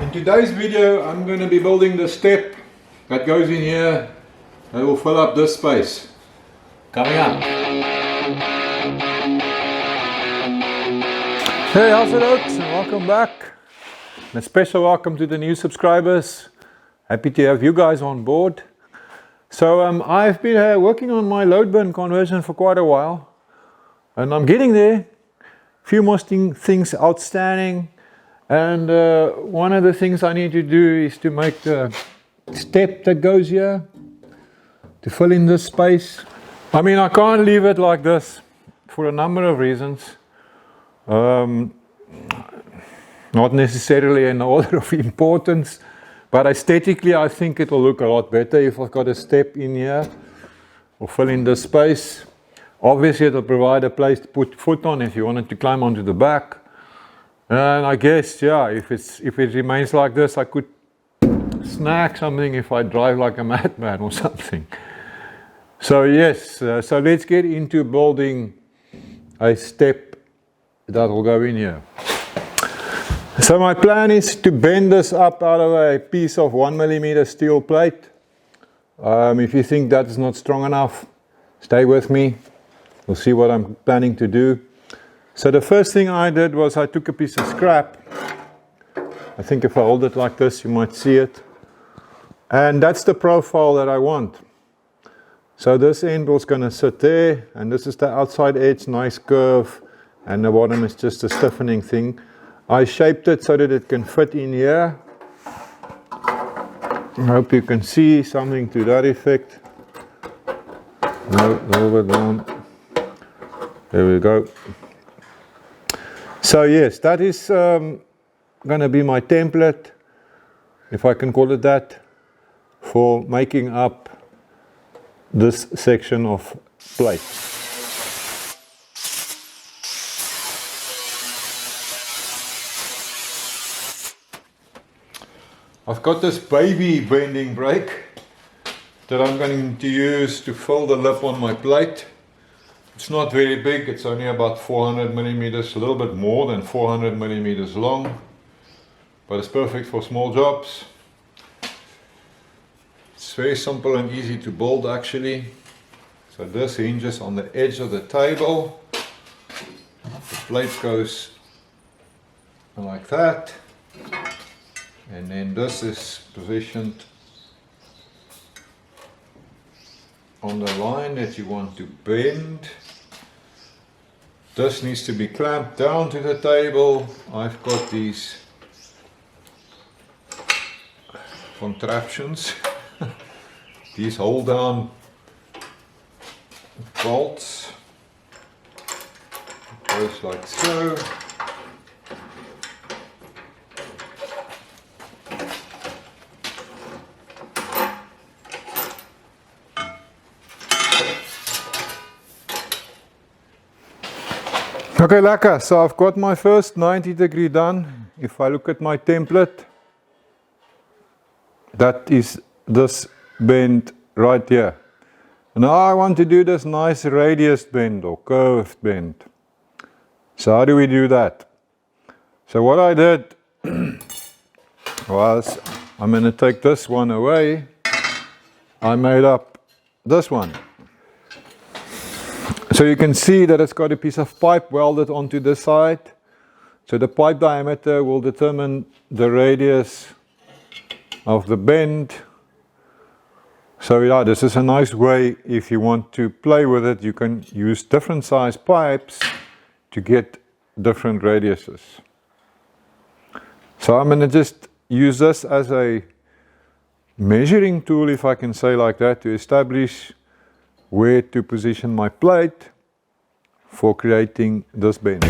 In today's video I'm going to be building the step that goes in here that will fill up this space. Coming up. Hey, how's it oaks, and welcome back. And a special welcome to the new subscribers. Happy to have you guys on board. So I've been working on my load bin conversion for quite a while, and I'm getting there. Few more things outstanding, and one of the things I need to do is to make the step that goes here to fill in this space. I mean, I can't leave it like this for a number of reasons. Not necessarily in order of importance, but aesthetically I think it will look a lot better if I've got a step in here or fill in this space. Obviously it will provide a place to put foot on if you wanted to climb onto the back. And I guess, yeah, if it remains like this, I could snag something if I drive like a madman or something. So yes, so let's get into building a step that will go in here. So my plan is to bend this up out of a piece of 1mm steel plate. If you think that is not strong enough, stay with me. We'll see what I'm planning to do. So the first thing I did was I took a piece of scrap. I think if I hold it like this, you might see it. And that's the profile that I want. So this end was going to sit there, and this is the outside edge, nice curve, and the bottom is just a stiffening thing. I shaped it so that it can fit in here. I hope you can see something to that effect. A little bit down. There we go. So yes, that is going to be my template, if I can call it that, for making up this section of plate. I've got this baby bending brake that I'm going to use to fill the lip on my plate. It's not very big, it's only about 400mm, a little bit more than 400mm long, but it's perfect for small jobs. It's very simple and easy to build actually. So this hinges on the edge of the table. The plate goes like that, and then this is positioned on the line that you want to bend. This needs to be clamped down to the table. I've got these contraptions, these hold down bolts. It goes like so. Okay, lekker. So I've got my first 90-degree done. If I look at my template, that is this bend right here. Now I want to do this nice radius bend or curved bend. So how do we do that? So what I did was, I'm going to take this one away. I made up this one. So you can see that it's got a piece of pipe welded onto the side. So the pipe diameter will determine the radius of the bend. So yeah, this is a nice way, if you want to play with it, you can use different size pipes to get different radiuses. So I'm going to just use this as a measuring tool, if I can say like that, to establish where to position my plate for creating this bend.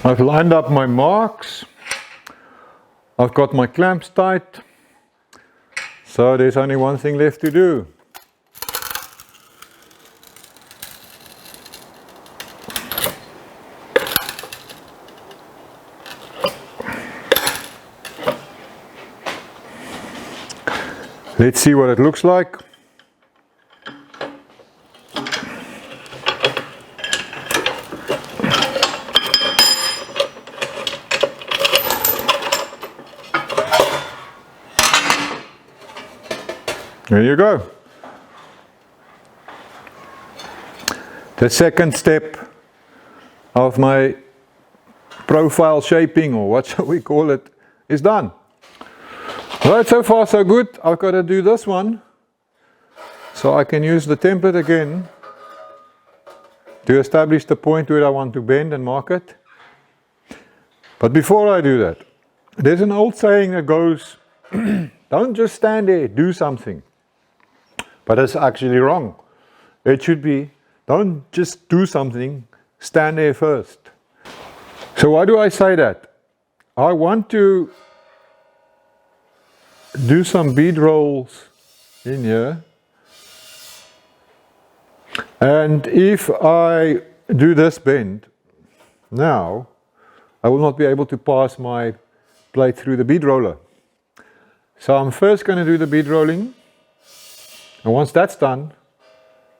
I've lined up my marks. I've got my clamps tight. So there's only one thing left to do. Let's see what it looks like. There you go. The second step of my profile shaping, or what shall we call it, is done. Right, so far so good. I've got to do this one so I can use the template again to establish the point where I want to bend and mark it. But before I do that, there's an old saying that goes, don't just stand there, do something. But it's actually wrong. It should be, don't just do something, stand there first. So why do I say that? I want to do some bead rolls in here. And if I do this bend now, I will not be able to pass my plate through the bead roller. So I'm first going to do the bead rolling. And once that's done,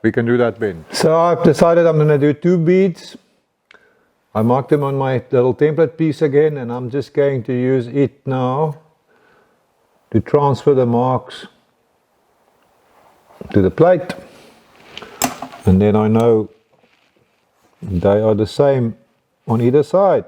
we can do that bend. So I've decided I'm going to do 2 beads. I marked them on my little template piece again, and I'm just going to use it now to transfer the marks to the plate. And then I know they are the same on either side.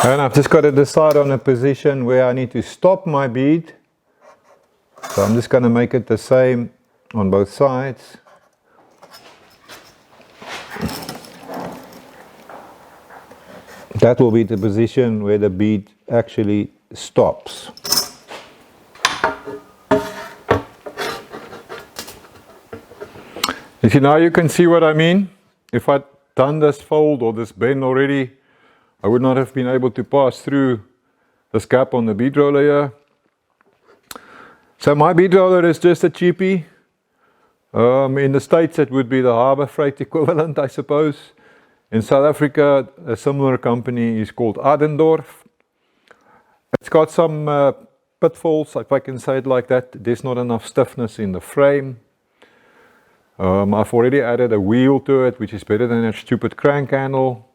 And I've just got to decide on a position where I need to stop my bead. So I'm just going to make it the same on both sides. That will be the position where the bead actually stops. If now you can see what I mean. If I'd done this fold or this bend already, I would not have been able to pass through this gap on the bead roller here. So my bead roller is just a cheapie. In the States it would be the Harbor Freight equivalent, I suppose. In South Africa, a similar company is called Adendorf. It's got some pitfalls, if I can say it like that. There's not enough stiffness in the frame. I've already added a wheel to it, which is better than a stupid crank handle.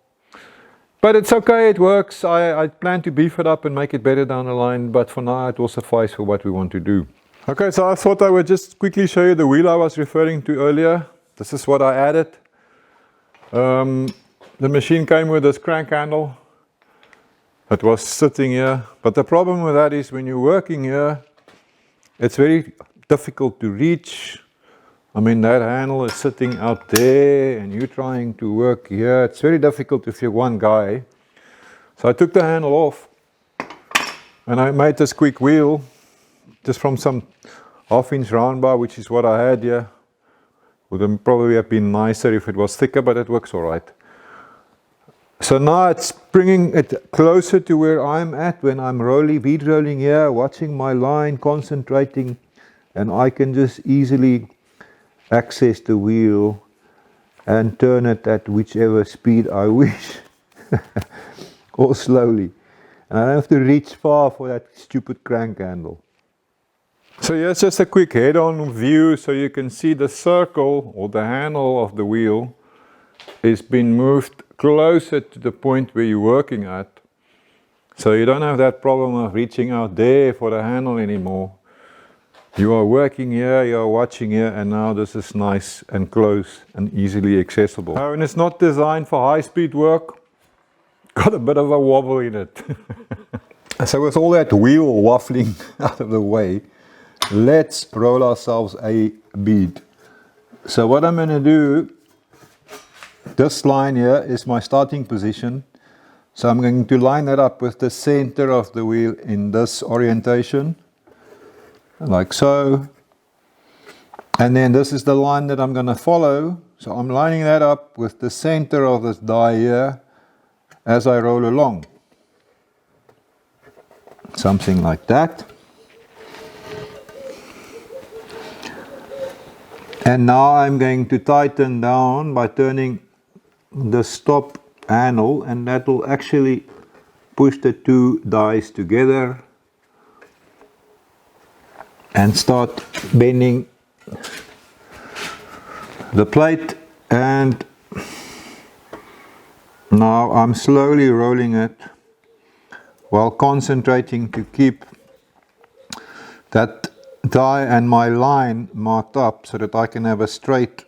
But it's okay, it works. I plan to beef it up and make it better down the line, but for now it will suffice for what we want to do. Okay, so I thought I would just quickly show you the wheel I was referring to earlier. This is what I added. The machine came with this crank handle that was sitting here, but the problem with that is when you're working here, it's very difficult to reach. I mean, that handle is sitting out there and you're trying to work here. It's very difficult if you're one guy. So I took the handle off and I made this quick wheel just from some 1/2 inch round bar, which is what I had here. Would probably have been nicer if it was thicker, but it works all right. So now it's bringing it closer to where I'm at when I'm bead rolling here, watching my line, concentrating, and I can just easily access the wheel and turn it at whichever speed I wish or slowly, and I don't have to reach far for that stupid crank handle. So here's just a quick head-on view so you can see the circle or the handle of the wheel is being moved closer to the point where you're working at, so you don't have that problem of reaching out there for the handle anymore. You are working here, you are watching here, and now this is nice and close and easily accessible. And it's not designed for high-speed work. Got a bit of a wobble in it. So with all that wheel waffling out of the way, let's roll ourselves a bead. So what I'm going to do, this line here is my starting position. So I'm going to line that up with the center of the wheel in this orientation, like so. And then this is the line that I'm going to follow. So I'm lining that up with the center of this die here as I roll along. something like that. And now I'm going to tighten down by turning the stop handle, and that will actually push the two dies together and start bending the plate. And now I'm slowly rolling it while concentrating to keep that die and my line marked up so that I can have a straight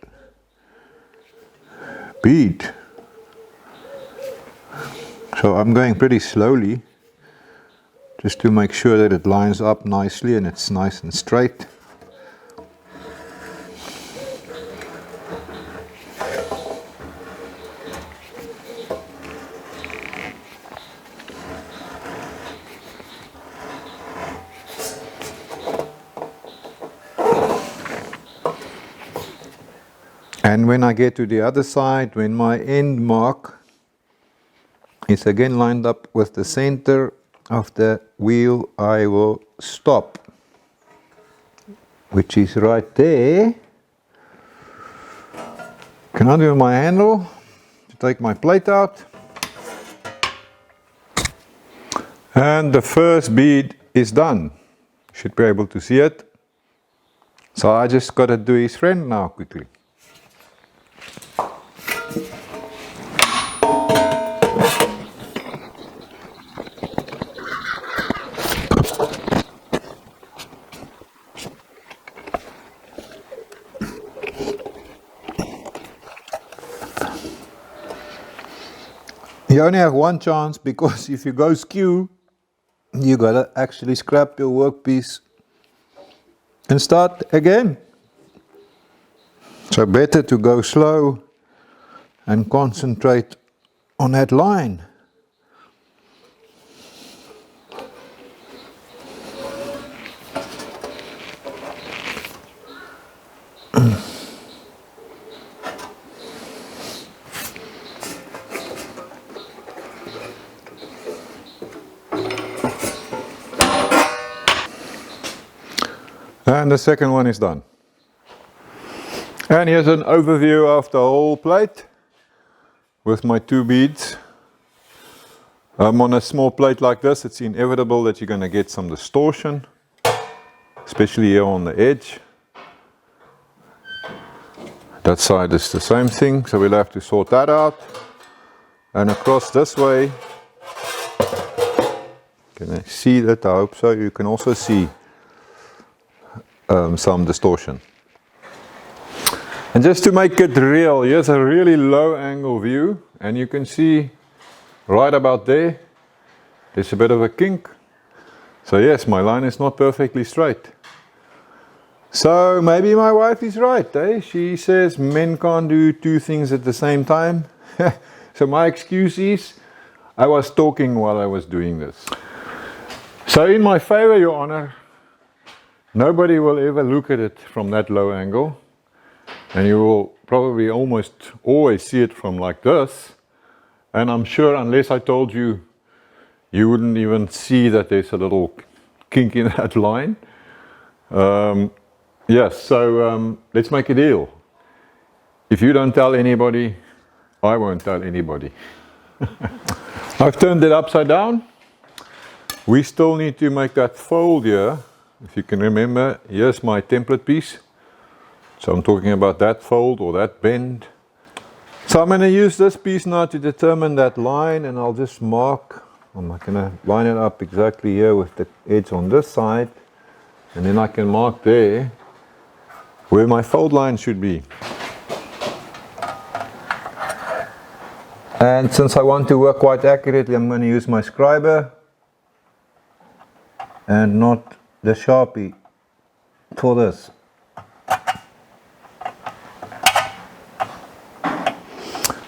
bead. So I'm going pretty slowly just to make sure that it lines up nicely and it's nice and straight. And when I get to the other side, when my end mark is again lined up with the center of the wheel, I will stop, which is right there. Can I do my handle to take my plate out? And the first bead is done. You should be able to see it. So I just got to do his friend now quickly. You only have one chance, because if you go skew, you gotta actually scrap your workpiece and start again. So better to go slow and concentrate on that line. And the second one is done. And here's an overview of the whole plate with my two beads. On a small plate like this, it's inevitable that you're going to get some distortion, especially here on the edge. That side is the same thing, so we'll have to sort that out. And across this way, can I see that? I hope so. You can also see some distortion. And just to make it real, here's a really low angle view, and you can see right about there, there's a bit of a kink. So yes, my line is not perfectly straight. So maybe my wife is right, eh? She says men can't do two things at the same time. So my excuse is, I was talking while I was doing this. So in my favor, Your Honor, nobody will ever look at it from that low angle, and you will probably almost always see it from like this. And I'm sure, unless I told you, you wouldn't even see that there's a little kink in that line. Yes, so let's make a deal. If you don't tell anybody, I won't tell anybody. I've turned it upside down. We still need to make that fold here. If you can remember, here's my template piece. So I'm talking about that fold or that bend. So I'm going to use this piece now to determine that line, and I'll just mark. I'm going to line it up exactly here with the edge on this side, and then I can mark there where my fold line should be. And since I want to work quite accurately, I'm going to use my scriber and not the Sharpie for this.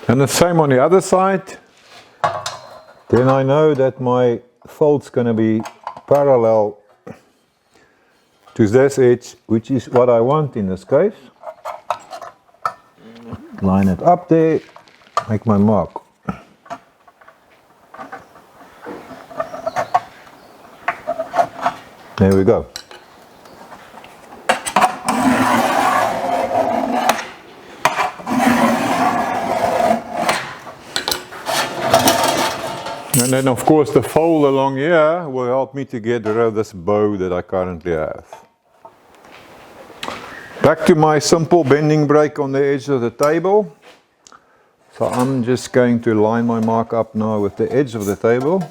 And the same on the other side. Then I know that my fold's going to be parallel to this edge, which is what I want in this case. Line it up there, make my mark. There we go. And then of course the fold along here will help me to get rid of this bow that I currently have. Back to my simple bending brake on the edge of the table. So I'm just going to line my mark up now with the edge of the table.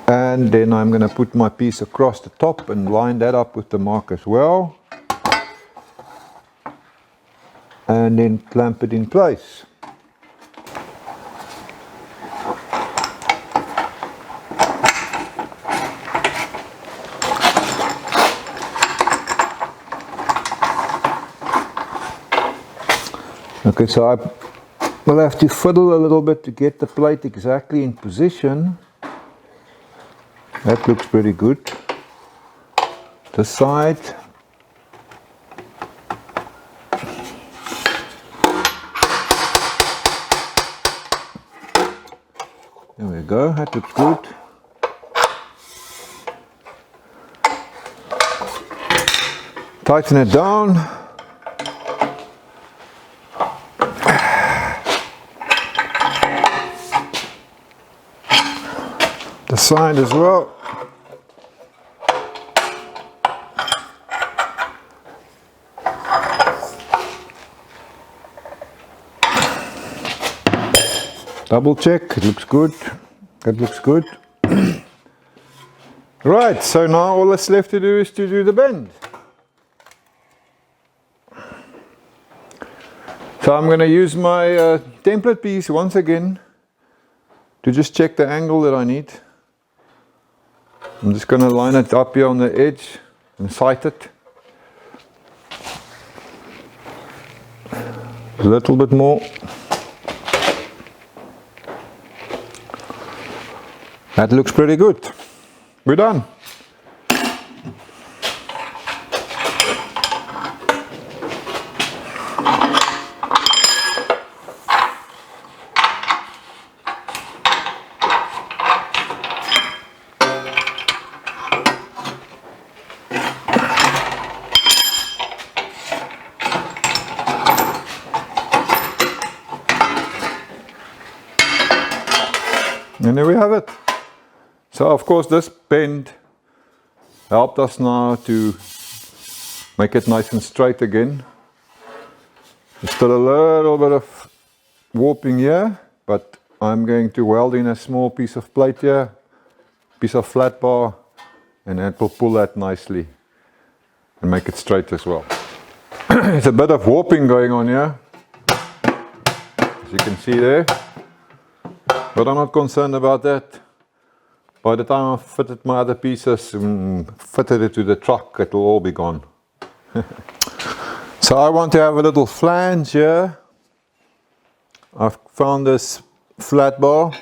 And then I'm going to put my piece across the top and line that up with the mark as well. And then clamp it in place. Okay, so I will have to fiddle a little bit to get the plate exactly in position. That looks pretty good. The side. There we go, that looks good. Tighten it down. The side as well. Double check, it looks good. That looks good. Right, so now all that's left to do is to do the bend. So I'm going to use my template piece once again to just check the angle that I need. I'm just going to line it up here on the edge and sight it. A little bit more. That looks pretty good. We're done. And there we have it. So of course this bend helped us now to make it nice and straight again. There's still a little bit of warping here, but I'm going to weld in a small piece of plate here, piece of flat bar, and that will pull that nicely and make it straight as well. There's a bit of warping going on here, as you can see there. But I'm not concerned about that. By the time I've fitted my other pieces and fitted it to the truck, it will all be gone. So I want to have a little flange here. I've found this flat bar.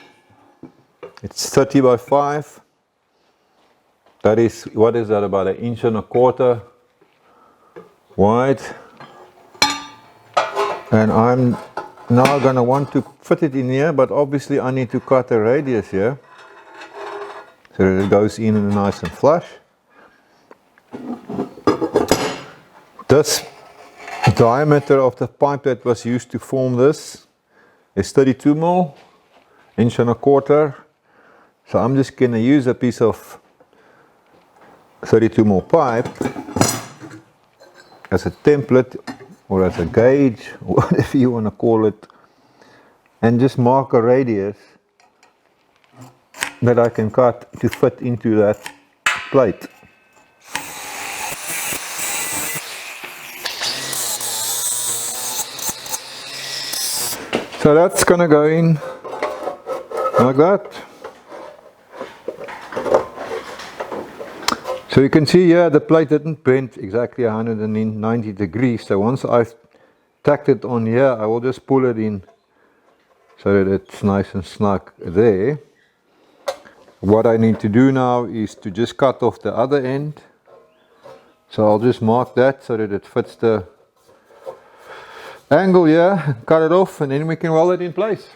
It's 30 by 5. That is, what is that, about 1.25 inches wide. And I'm now going to want to fit it in here, but obviously I need to cut a radius here so that it goes in nice and flush. This diameter of the pipe that was used to form this is 32 mm, 1.25 inches. So I'm just going to use a piece of 32 mm pipe as a template or as a gauge, whatever you want to call it, and just mark a radius that I can cut to fit into that plate. So that's going to go in like that. So you can see here the plate didn't bend exactly 190 degrees. So once I've tacked it on here, I will just pull it in so that it's nice and snug there. What I need to do now is to just cut off the other end. So I'll just mark that so that it fits the angle here, cut it off, and then we can weld it in place.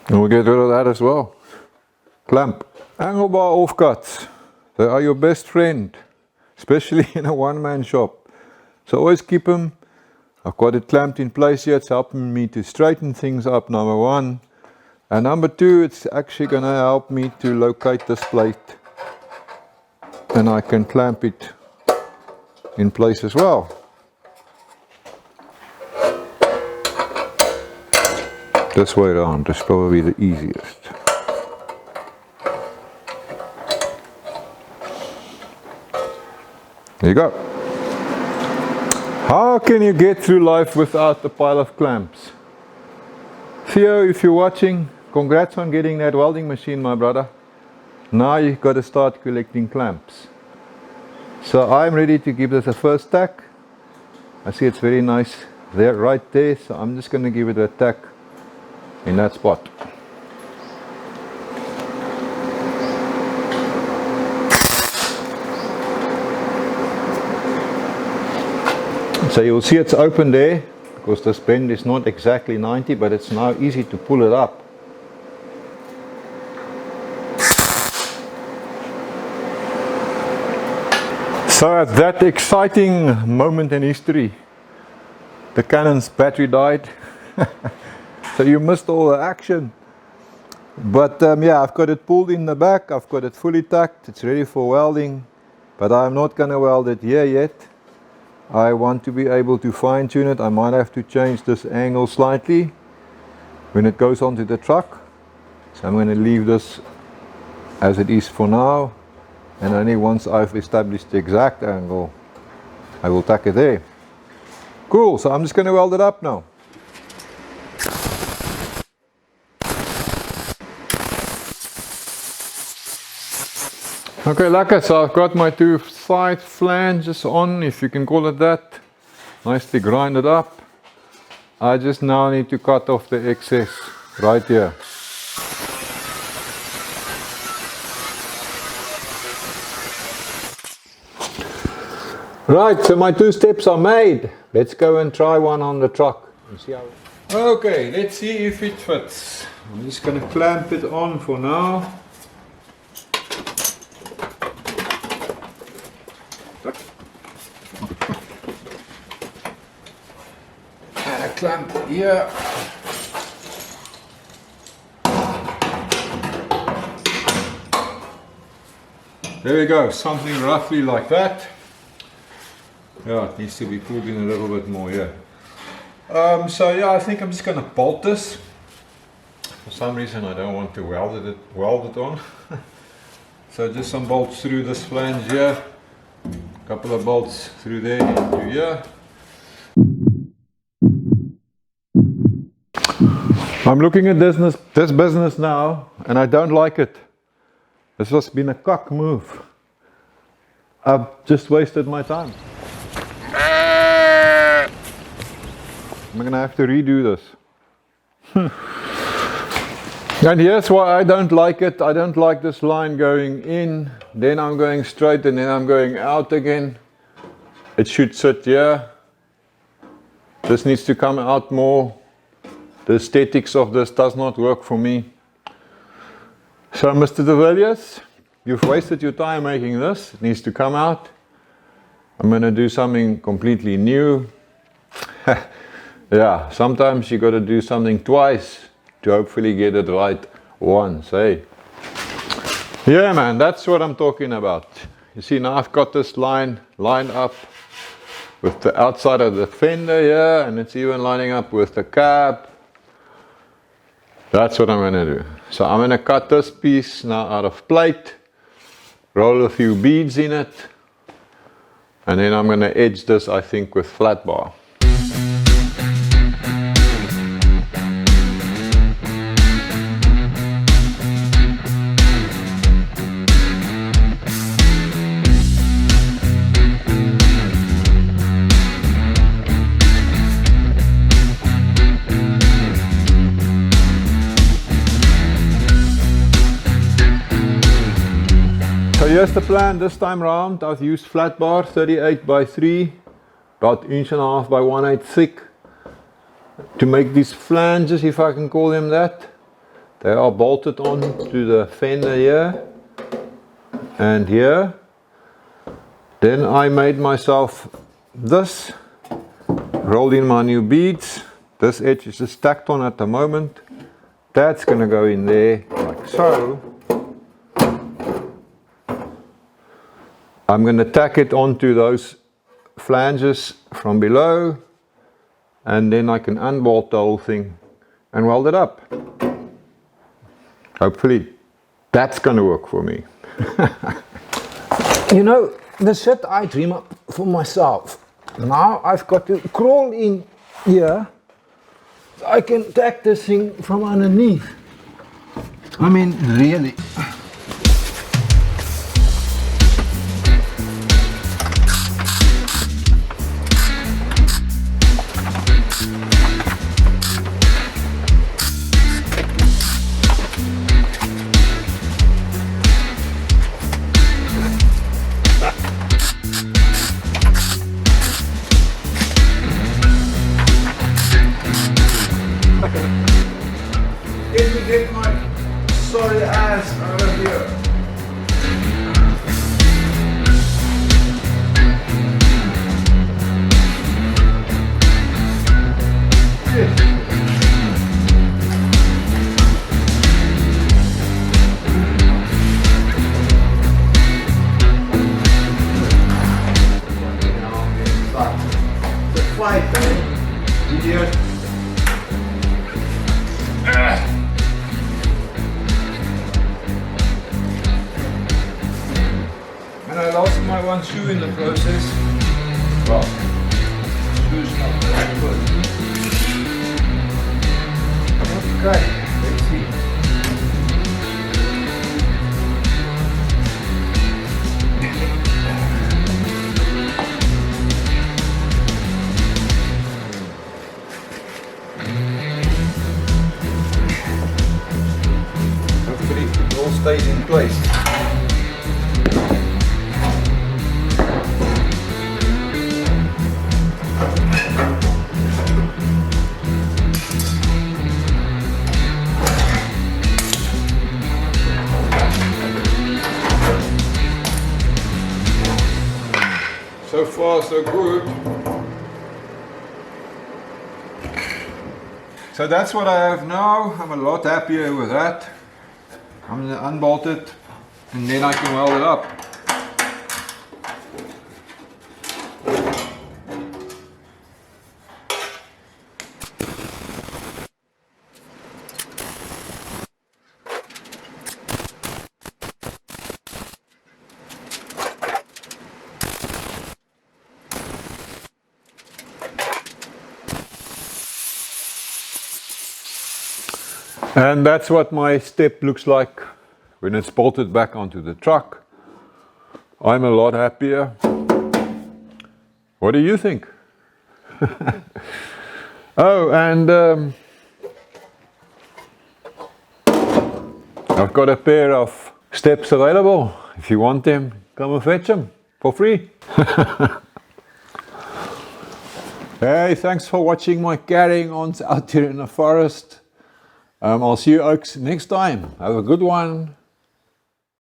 And we'll get rid of that as well. Clamp. Angle bar offcuts. They are your best friend, especially in a one-man shop. So always keep them. I've got it clamped in place here. It's helping me to straighten things up, number one. And number two, it's actually going to help me to locate this plate. And I can clamp it in place as well. This way around is probably the easiest. There you go. How can you get through life without a pile of clamps? Theo, if you're watching, congrats on getting that welding machine, my brother. Now you've got to start collecting clamps. So I'm ready to give this a first tack. I see it's very nice there, right there. So I'm just going to give it a tack in that spot. So you'll see it's open there because this bend is not exactly 90, but it's now easy to pull it up. So at that exciting moment in history, the Canon's battery died. So you missed all the action. But yeah, I've got it pulled in the back, I've got it fully tacked, it's ready for welding. But I'm not going to weld it here yet. I want to be able to fine tune it. I might have to change this angle slightly when it goes onto the truck. So I'm going to leave this as it is for now. And only once I've established the exact angle, I will tack it there. Cool, so I'm just going to weld it up now. Okay, lekker, so I've got my two side flanges on, if you can call it that. Nicely grinded up. I just now need to cut off the excess right here. Right, so my two steps are made. Let's go and try one on the truck and see how it... Okay, let's see if it fits. I'm just going to clamp it on for now. And a clamp here. There we go, something roughly like that. Yeah, it needs to be pulled in a little bit more here. So yeah, I think I'm just going to bolt this. For some reason I don't want to weld it on. So just some bolts through this flange here. A couple of bolts through there into here. I'm looking at this business now and I don't like it. This has been a cock move. I've just wasted my time. I'm gonna have to redo this. And here's why I don't like it. I don't like this line going in, then I'm going straight and then I'm going out again. It should sit here. This needs to come out more. The aesthetics of this does not work for me. So Mr. De Villiers, you've wasted your time making this. It needs to come out. I'm going to do something completely new. Yeah, sometimes you got to do something twice to hopefully get it right once, hey? Yeah, man, that's what I'm talking about. You see, now I've got this line lined up with the outside of the fender here, and it's even lining up with the cab. That's what I'm going to do. So I'm going to cut this piece now out of plate, roll a few beads in it, and then I'm going to edge this, I think, with flat bar. Here's the plan this time round. I've used flat bar 38 by 3, about 1.5 by 1/8 thick, to make these flanges, if I can call them that. They are bolted on to the fender here and here. Then I made myself this, rolled in my new beads. This edge is just stacked on at the moment. That's going to go in there like so. I'm going to tack it onto those flanges from below, and then I can unbolt the whole thing and weld it up. Hopefully that's going to work for me. You know, the shit I dream up for myself. Now I've got to crawl in here so I can tack this thing from underneath. I mean, really. Let me get my sorry ass out of here. The fight, idiot. And I lost my one shoe in the process. Well, shoe's not very good. Okay, let's see. Hopefully it all stays in place. So far, so good. So that's what I have now. I'm a lot happier with that. I'm going to unbolt it and then I can weld it up. And that's what my step looks like when it's bolted back onto the truck. I'm a lot happier. What do you think? Oh, and I've got a pair of steps available. If you want them, come and fetch them for free. Hey, thanks for watching my carrying ons out here in the forest. I'll see you oaks next time. Have a good one.